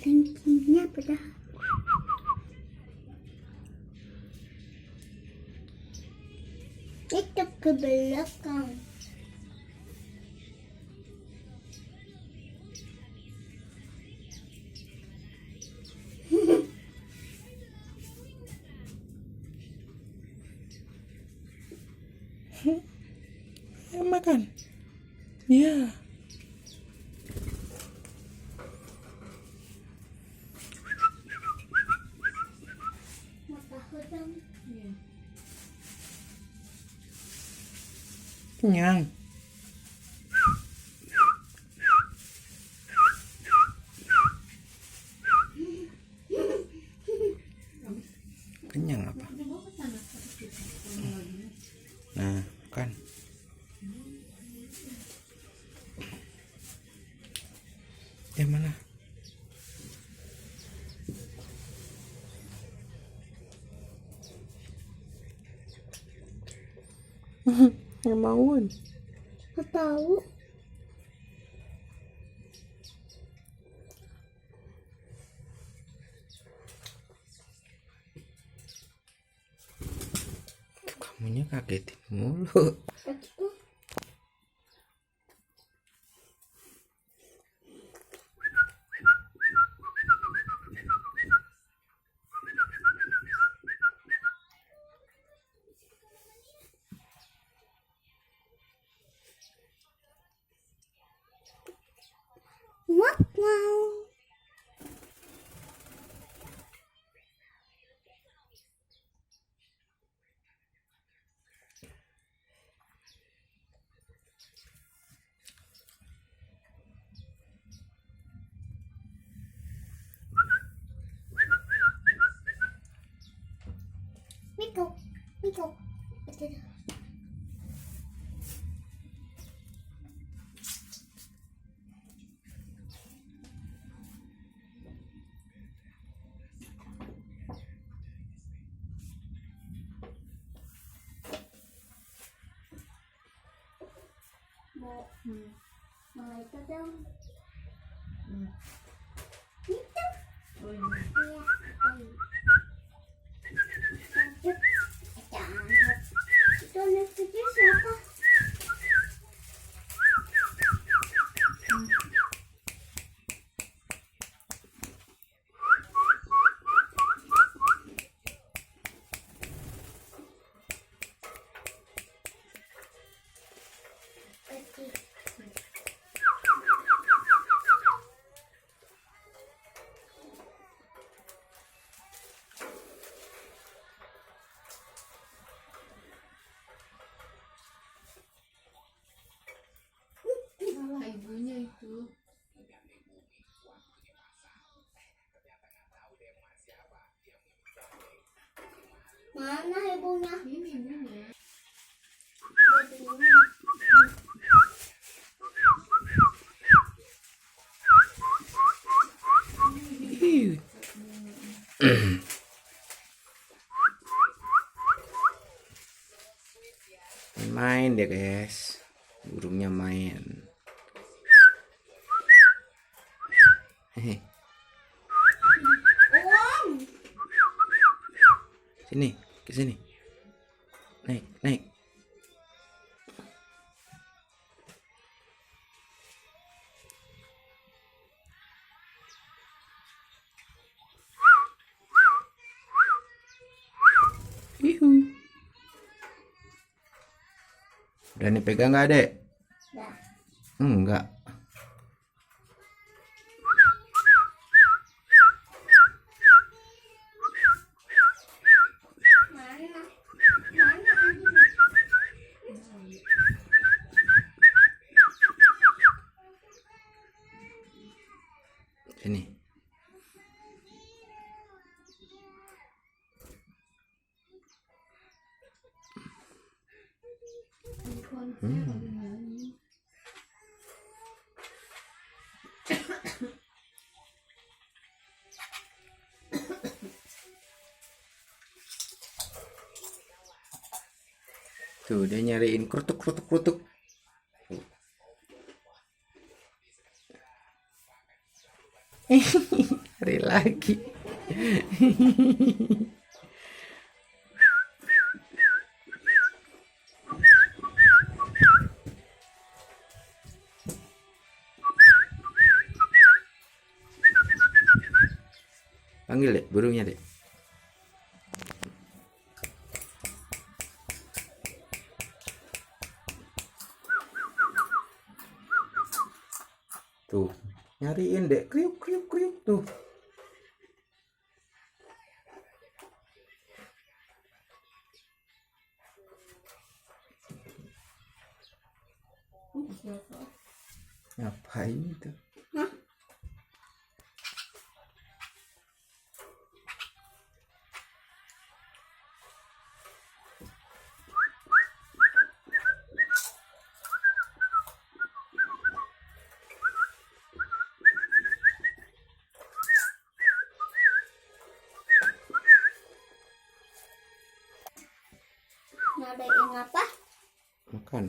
kencingnya pada itu ke belakang. Makan. Ya. Kenyang. Kenyang apa? Nah, kan. Mana? Yang bangun. Nggak tahu. Kamunya kagetin mulu. Wow. Miko, Miko. Mau itu dong. Itu. Oh iya. Cantik. Itu lipstiknya siapa? Salah ibunya itu. Mana ibunya? Ini ibunya. Main deh guys, burungnya main. Hehe. Sini, ke sini. Naik, naik. Ihu. Berani pegang nggak, Dek? Enggak. Sini. Tuh dia nyariin krutuk krutuk krutuk. Cari lagi. Panggil dek, burungnya dek. Tuh, nyariin dek, kriuk kriuk kriuk tuh. Siapa? Ngapain itu? Ngadain apa? Makan.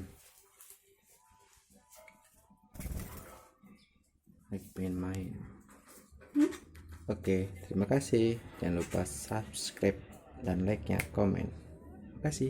Lagi pengen main. Oke, terima kasih. Jangan lupa subscribe dan like-nya, komen. Terima kasih.